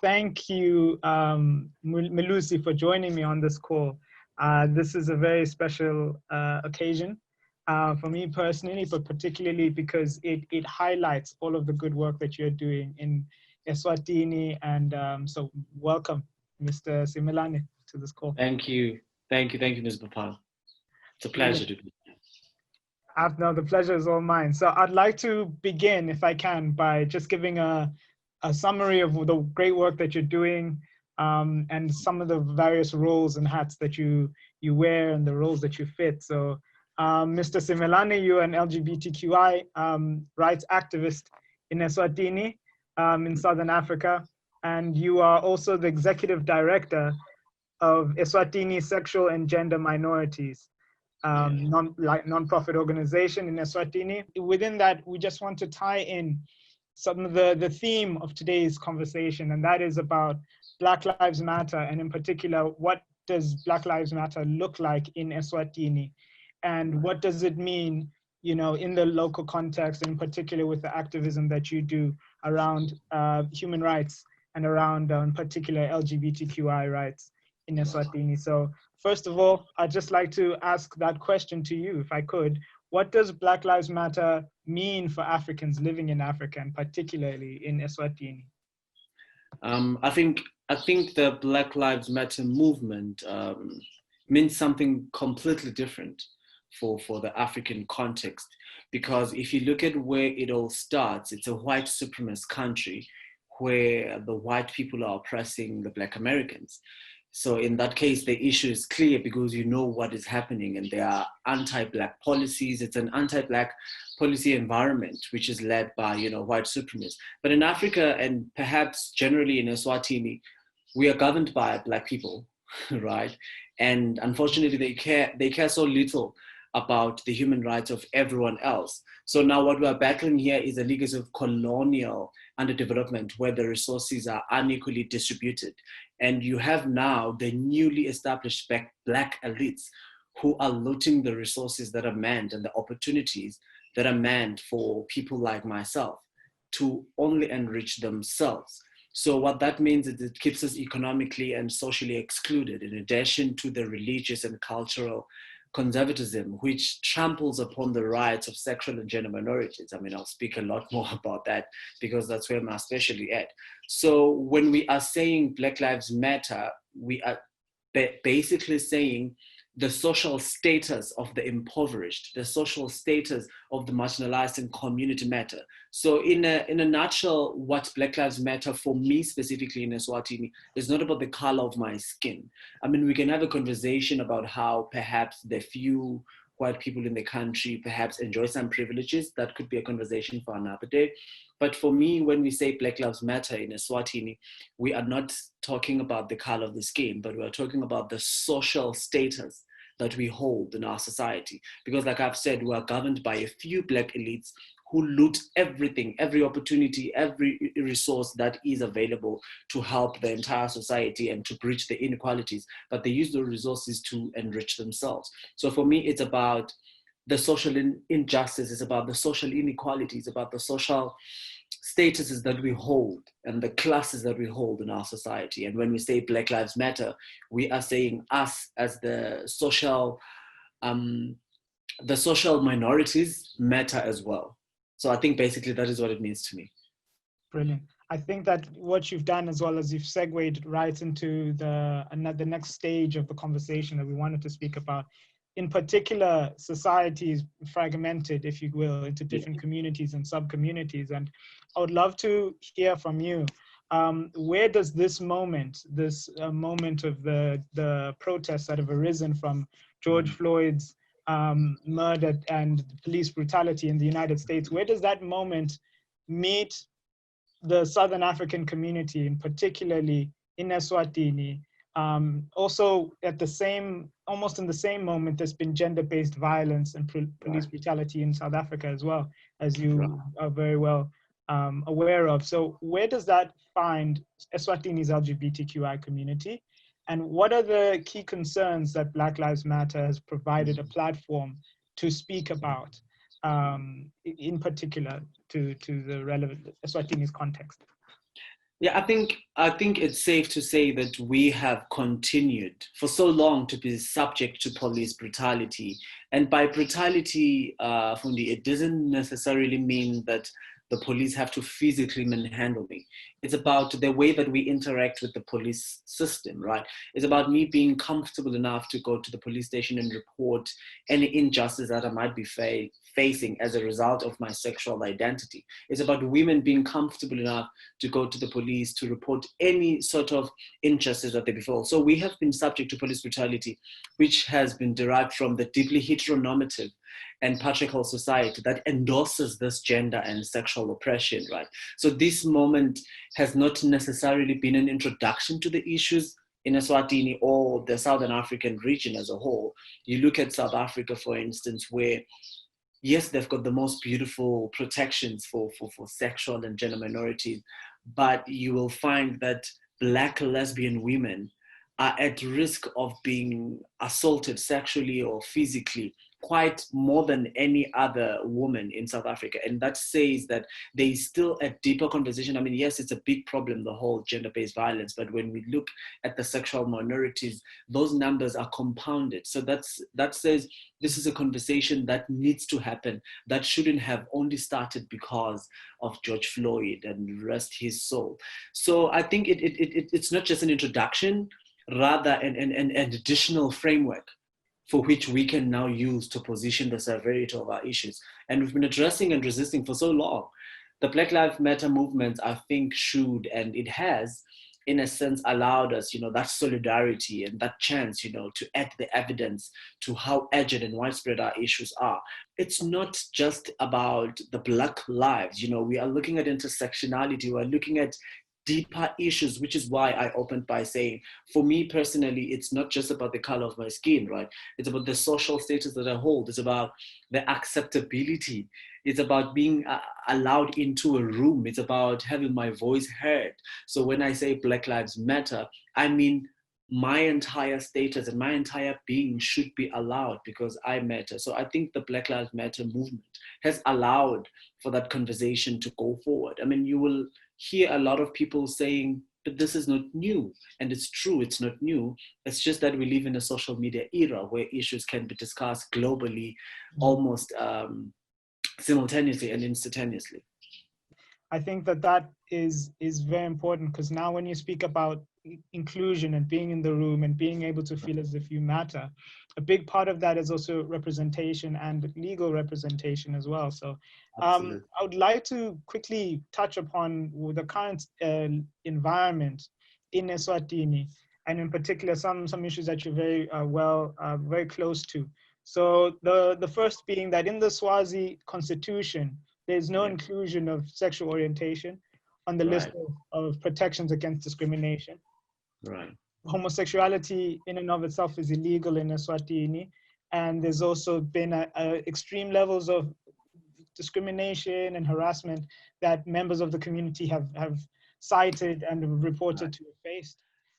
thank you, Melusi, for joining me on this call. This is a very special occasion for me personally, but particularly because it highlights all of the good work that you're doing in Eswatini. And so welcome, Mr. Simelane, to this call. Thank you, Ms. Maphanga. It's a pleasure to be here. No, the pleasure is all mine. So I'd like to begin, if I can, by just giving a summary of the great work that you're doing, and some of the various roles and hats that you wear and the roles that you fit. So Mr. Simelane, you're an LGBTQI rights activist in Eswatini in Southern Africa, and you are also the executive director of Eswatini Sexual and Gender Minorities, non-profit organization in Eswatini. Within that, we just want to tie in some of the theme of today's conversation, and that is about Black Lives Matter, and in particular, what does Black Lives Matter look like in Eswatini, and what does it mean, you know, in the local context, in particular with the activism that you do around human rights and around, in particular, LGBTQI rights in Eswatini. So first of all, I'd just like to ask that question to you, if I could. What does Black Lives Matter mean for Africans living in Africa, and particularly in Eswatini? I think the Black Lives Matter movement means something completely different for the African context, because if you look at where it all starts, it's a white supremacist country where the white people are oppressing the Black Americans. So in that case, the issue is clear because you know what is happening, and there are anti-Black policies. It's an anti-Black policy environment, which is led by, you know, white supremacists. But in Africa, and perhaps generally in Eswatini, we are governed by Black people, right? And unfortunately, they care so little about the human rights of everyone else. So now what we're battling here is a legacy of colonial underdevelopment, where the resources are unequally distributed. And you have now the newly established Black elites who are looting the resources that are meant and the opportunities that are meant for people like myself to only enrich themselves. So what that means is it keeps us economically and socially excluded, in addition to the religious and cultural conservatism, which tramples upon the rights of sexual and gender minorities. I mean, I'll speak a lot more about that because that's where I'm especially at. So when we are saying Black Lives Matter, we are basically saying the social status of the impoverished, the social status of the marginalized and community matter. So in a nutshell, what Black Lives Matter for me specifically in Eswatini is not about the color of my skin. I mean, we can have a conversation about how perhaps the few white people in the country perhaps enjoy some privileges. That could be a conversation for another day. But for me, when we say Black Lives Matter in Eswatini, we are not talking about the color of the skin, but we're talking about the social status that we hold in our society. Because like I've said, we are governed by a few Black elites who loot everything, every opportunity, every resource that is available to help the entire society and to bridge the inequalities. But they use those resources to enrich themselves. So for me, it's about the social injustice, it's about the social inequalities, about the social statuses that we hold and the classes that we hold in our society. And when we say Black Lives Matter, we are saying us as the social minorities matter as well. So I think basically that is what it means to me. Brilliant. I think that what you've done, as well as you've segued right into the next stage of the conversation that we wanted to speak about. In particular, society is fragmented, if you will, into different communities and sub-communities. And I would love to hear from you. Where does this moment of the protests that have arisen from George Floyd's murder and police brutality in the United States, where does that moment meet the Southern African community, and particularly in Eswatini? Also, almost in the same moment, there's been gender-based violence and police brutality in South Africa as well, as you are very well aware of. So where does that find Eswatini's LGBTQI community? And what are the key concerns that Black Lives Matter has provided a platform to speak about, in particular to the relevant Eswatini's context? Yeah, I think it's safe to say that we have continued for so long to be subject to police brutality. And by brutality, Fundi, it doesn't necessarily mean that the police have to physically manhandle me. It's about the way that we interact with the police system, right? It's about me being comfortable enough to go to the police station and report any injustice that I might be facing as a result of my sexual identity. It's about women being comfortable enough to go to the police to report any sort of injustice that they befall. So we have been subject to police brutality, which has been derived from the deeply heteronormative and patriarchal society that endorses this gender and sexual oppression, right? So this moment has not necessarily been an introduction to the issues in Eswatini or the Southern African region as a whole. You look at South Africa, for instance, where yes, they've got the most beautiful protections for sexual and gender minorities, but you will find that Black lesbian women are at risk of being assaulted sexually or physically quite more than any other woman in South Africa. And that says that there is still a deeper conversation. I mean, yes, it's a big problem, the whole gender-based violence, but when we look at the sexual minorities, those numbers are compounded. So that says this is a conversation that needs to happen, that shouldn't have only started because of George Floyd, and rest his soul. So I think it's not just an introduction, rather an additional framework for which we can now use to position the severity of our issues. And we've been addressing and resisting for so long. The Black Lives Matter movement, I think, should, and it has, in a sense, allowed us, that solidarity and that chance, to add the evidence to how urgent and widespread our issues are. It's not just about the Black lives, we are looking at intersectionality, we're looking at deeper issues, which is why I opened by saying, for me personally, it's not just about the color of my skin, right? It's about the social status that I hold. It's about the acceptability. It's about being allowed into a room. It's about having my voice heard. So when I say Black Lives Matter, I mean my entire status and my entire being should be allowed because I matter. So I think the Black Lives Matter movement has allowed for that conversation to go forward. I mean, you will hear a lot of people saying, but this is not new. And it's true, it's not new. It's just that we live in a social media era where issues can be discussed globally, almost simultaneously and instantaneously. I think that is very important, because now when you speak about inclusion and being in the room and being able to feel as if you matter, a big part of that is also representation and legal representation as well. So I would like to quickly touch upon the current environment in Eswatini, and in particular some issues that you're very close to. So the first being that in the Swazi constitution, there's no inclusion of sexual orientation on the list of protections against discrimination. Right. Homosexuality in and of itself is illegal in Eswatini, and there's also been extreme levels of discrimination and harassment that members of the community have cited and reported to have faced.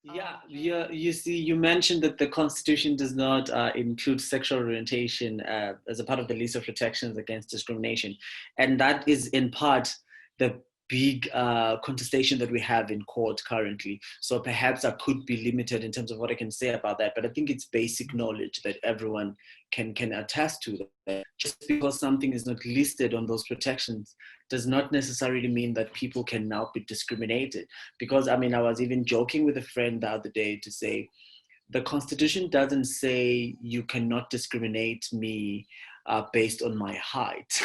Yeah, you see, you mentioned that the Constitution does not include sexual orientation as a part of the list of protections against discrimination. And that is in part the big contestation that we have in court currently. So perhaps I could be limited in terms of what I can say about that, but I think it's basic knowledge that everyone can attest to. That just because something is not listed on those protections does not necessarily mean that people can now be discriminated. Because I mean, I was even joking with a friend the other day to say, the Constitution doesn't say you cannot discriminate me based on my height.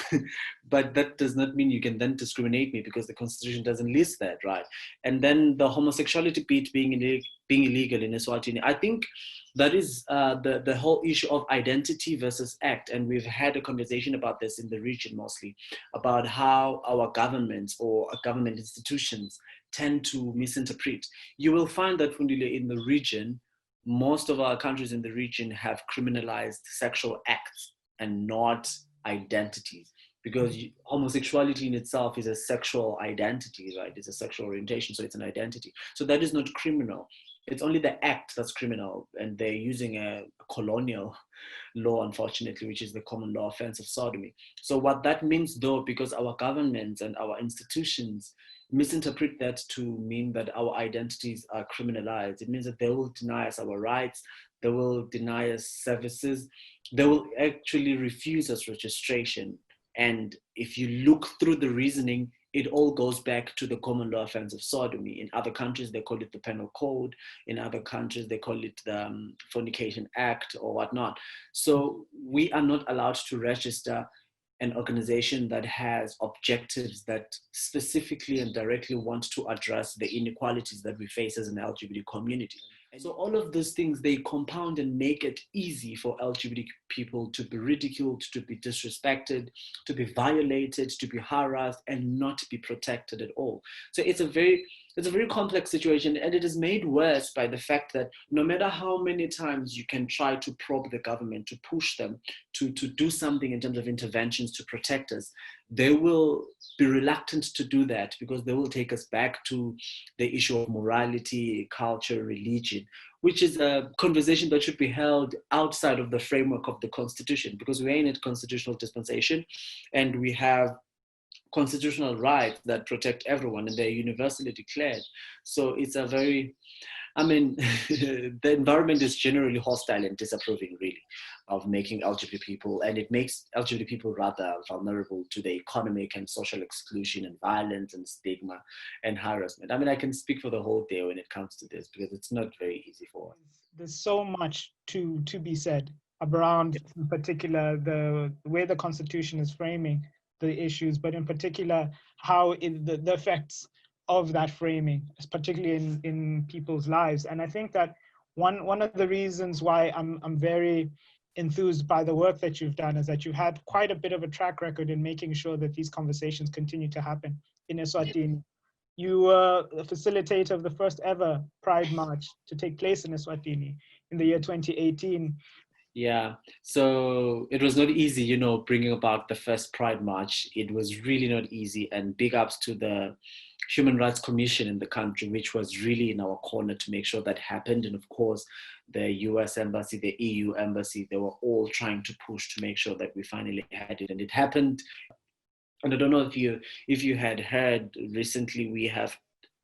But that does not mean you can then discriminate me because the Constitution doesn't list that, right? And then the homosexuality bit being illegal in Eswatini, I think that is the whole issue of identity versus act. And we've had a conversation about this in the region mostly, about how our governments or government institutions tend to misinterpret. You will find that, Fundile, in the region, most of our countries in the region have criminalized sexual acts and not identities, because homosexuality in itself is a sexual identity, right? It's a sexual orientation, so it's an identity. So that is not criminal. It's only the act that's criminal, and they're using a colonial law, unfortunately, which is the common law offense of sodomy. So what that means, though, because our governments and our institutions misinterpret that to mean that our identities are criminalized. It means that they will deny us our rights, they will deny us services, they will actually refuse us registration. And if you look through the reasoning, it all goes back to the common law offense of sodomy. In other countries, they call it the penal code. In other countries, they call it the Fornication Act or whatnot. So we are not allowed to register an organization that has objectives that specifically and directly want to address the inequalities that we face as an LGBT community. So all of those things, they compound and make it easy for LGBT people to be ridiculed, to be disrespected, to be violated, to be harassed, and not be protected at all. So it's a very complex situation, and it is made worse by the fact that no matter how many times you can try to probe the government, to push them to do something in terms of interventions to protect us, they will be reluctant to do that because they will take us back to the issue of morality, culture, religion, which is a conversation that should be held outside of the framework of the Constitution, because we're in a constitutional dispensation and we have constitutional rights that protect everyone and they're universally declared. So it's a very, the environment is generally hostile and disapproving, really, of making LGBT people, and it makes LGBT people rather vulnerable to the economic and social exclusion and violence and stigma and harassment. I can speak for the whole day when it comes to this, because it's not very easy for us. There's so much to be said around, in particular, the way the Constitution is framing the issues, but in particular, how the effects of that framing, particularly in people's lives. And I think that one of the reasons why I'm very enthused by the work that you've done is that you've had quite a bit of a track record in making sure that these conversations continue to happen in Eswatini. You were the facilitator of the first ever Pride March to take place in Eswatini in the year 2018. Yeah, so it was not easy, bringing about the first Pride March. It was really not easy, and big ups to the Human Rights Commission in the country, which was really in our corner to make sure that happened. And of course, the US Embassy, the EU Embassy, they were all trying to push to make sure that we finally had it, and it happened. And I don't know if you had heard recently, we have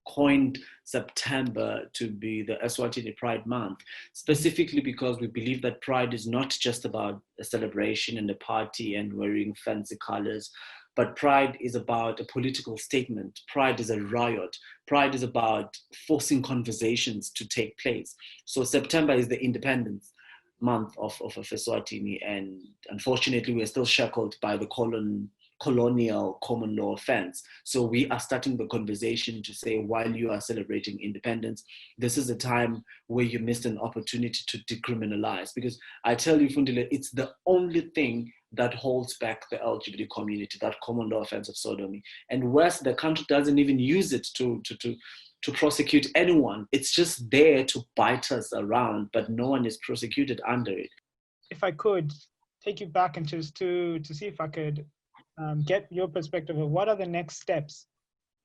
coined September to be the Eswatini Pride Month, specifically because we believe that Pride is not just about a celebration and a party and wearing fancy colors, but Pride is about a political statement. Pride is a riot. Pride is about forcing conversations to take place. So September is the independence month of Eswatini, and unfortunately we're still shackled by the colonial common law offense. So we are starting the conversation to say, while you are celebrating independence, this is a time where you missed an opportunity to decriminalize. Because I tell you, Fundile, it's the only thing that holds back the LGBT community, that common law offense of sodomy. And worse, the country doesn't even use it to prosecute anyone. It's just there to bite us around, but no one is prosecuted under it. If I could take you back and just to see if I could get your perspective of what are the next steps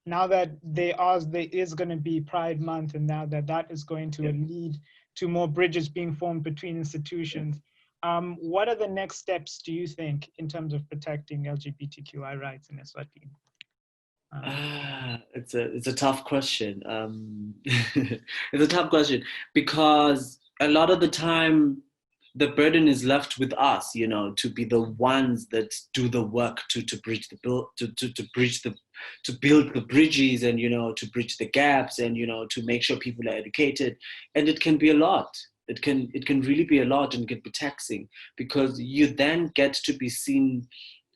now that there is going to be Pride Month, and now that is going to lead to more bridges being formed between institutions. What are the next steps, do you think, in terms of protecting LGBTQI rights in Eswatini? It's a tough question. It's a tough question because a lot of the time the burden is left with us, to be the ones that do the work to bridge the to build the bridges, and to bridge the gaps, and to make sure people are educated. And it can be a lot. It can really be a lot, and it can be taxing, because you then get to be seen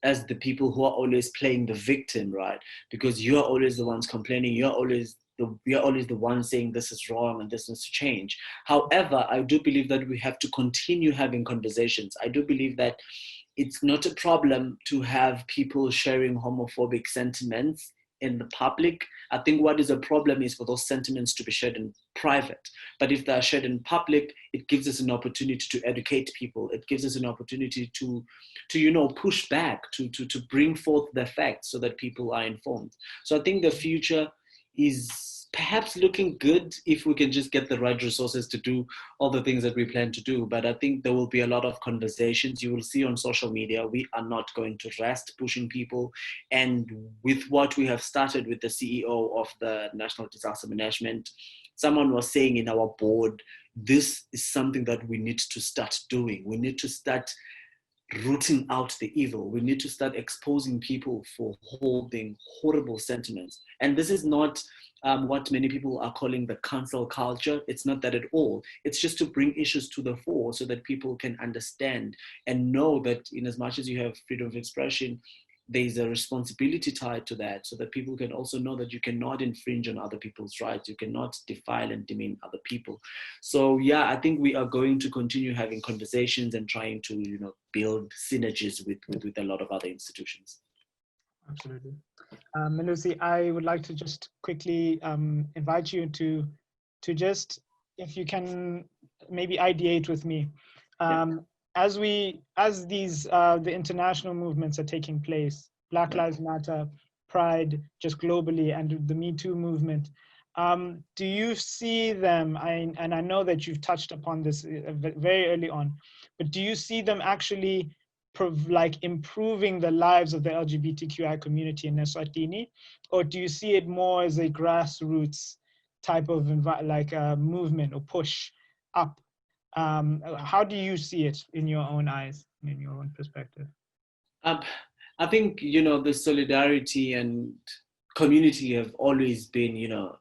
as the people who are always playing the victim, right? Because you are always the ones complaining. We are always the ones saying this is wrong and this needs to change. However, I do believe that we have to continue having conversations. I do believe that it's not a problem to have people sharing homophobic sentiments in the public. I think what is a problem is for those sentiments to be shared in private. But if they are shared in public, it gives us an opportunity to educate people. It gives us an opportunity to push back, to bring forth the facts so that people are informed. So I think the future is perhaps looking good if we can just get the right resources to do all the things that we plan to do. But I think there will be a lot of conversations. You will see on social media, we are not going to rest pushing people. And with what we have started with the CEO of the National Disaster Management, someone was saying in our board, this is something that we need to start doing. We need to start rooting out the evil. We need to start exposing people for holding horrible sentiments. And this is not what many people are calling the cancel culture. It's not that at all. It's just to bring issues to the fore so that people can understand and know that in as much as you have freedom of expression, there's a responsibility tied to that, so that people can also know that you cannot infringe on other people's rights. You cannot defile and demean other people. So yeah, I think we are going to continue having conversations and trying to, build synergies with a lot of other institutions. Absolutely. Melusi, I would like to just quickly invite you to just, if you can maybe ideate with me. As these the international movements are taking place, Black Lives Matter, Pride, just globally, and the Me Too movement, do you see them? And I know that you've touched upon this very early on, but do you see them actually improving the lives of the LGBTQI community in Eswatini, or do you see it more as a grassroots type of movement or push up? How do you see it in your own eyes, in your own perspective? I think, the solidarity and community have always been,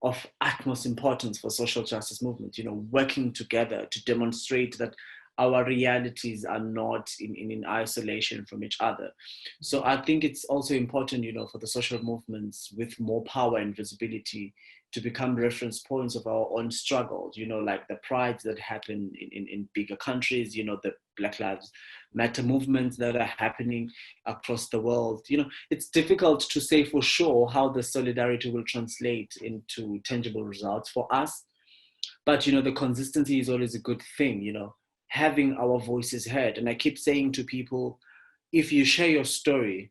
of utmost importance for social justice movements, working together to demonstrate that our realities are not in isolation from each other. So I think it's also important, for the social movements with more power and visibility to become reference points of our own struggles, like the prides that happen in bigger countries, the Black Lives Matter movements that are happening across the world. It's difficult to say for sure how the solidarity will translate into tangible results for us. But, the consistency is always a good thing, having our voices heard. And I keep saying to people, if you share your story,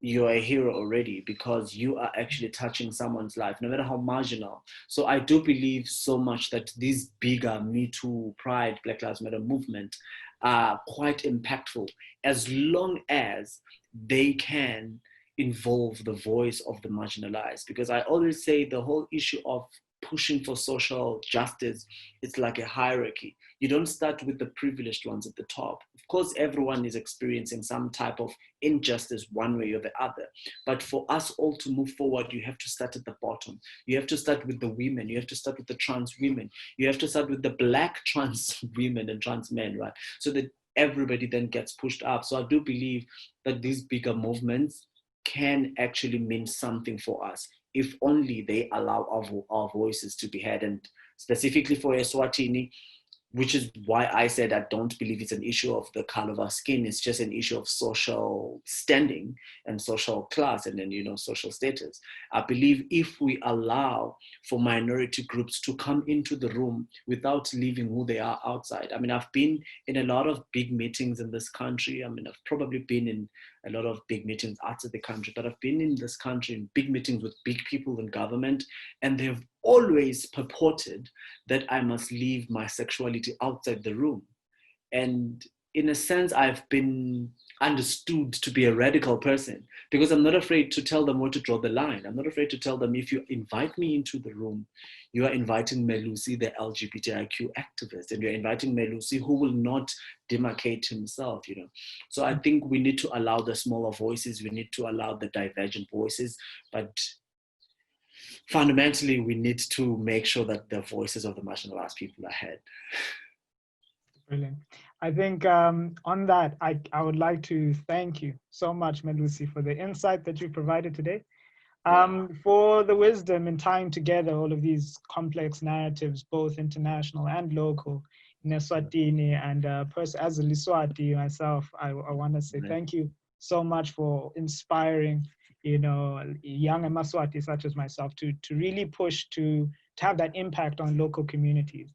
you're a hero already, because you are actually touching someone's life, no matter how marginal. So I do believe so much that these bigger Me Too, Pride, Black Lives Matter movement are quite impactful, as long as they can involve the voice of the marginalized. Because I always say the whole issue of pushing for social justice, it's like a hierarchy. You don't start with the privileged ones at the top. Of course, everyone is experiencing some type of injustice one way or the other. But for us all to move forward, you have to start at the bottom. You have to start with the women. You have to start with the trans women. You have to start with the Black trans women and trans men, right? So that everybody then gets pushed up. So I do believe that these bigger movements can actually mean something for us, if only they allow our voices to be heard. And specifically for Eswatini, which is why I said I don't believe it's an issue of the color of our skin. It's just an issue of social standing and social class, and then, social status. I believe if we allow for minority groups to come into the room without leaving who they are outside. I mean, I've been in a lot of big meetings in this country. I mean, I've probably been in a lot of big meetings outside the country, but I've been in this country in big meetings with big people in government, and they've always purported that I must leave my sexuality outside the room. And in a sense, I've been understood to be a radical person, because I'm not afraid to tell them where to draw the line. I'm not afraid to tell them, if you invite me into the room, you are inviting Melusi, the LGBTIQ activist, and you're inviting Melusi, who will not demarcate himself, So I think we need to allow the smaller voices. We need to allow the divergent voices, but fundamentally, we need to make sure that the voices of the marginalized people are heard. Brilliant. I think on that, I would like to thank you so much, Melusi, for the insight that you provided today, for the wisdom in tying together all of these complex narratives, both international and local, in Eswatini. And as a Liswati myself, I want to say thank you so much for inspiring, young Maswati such as myself to really push to have that impact on local communities.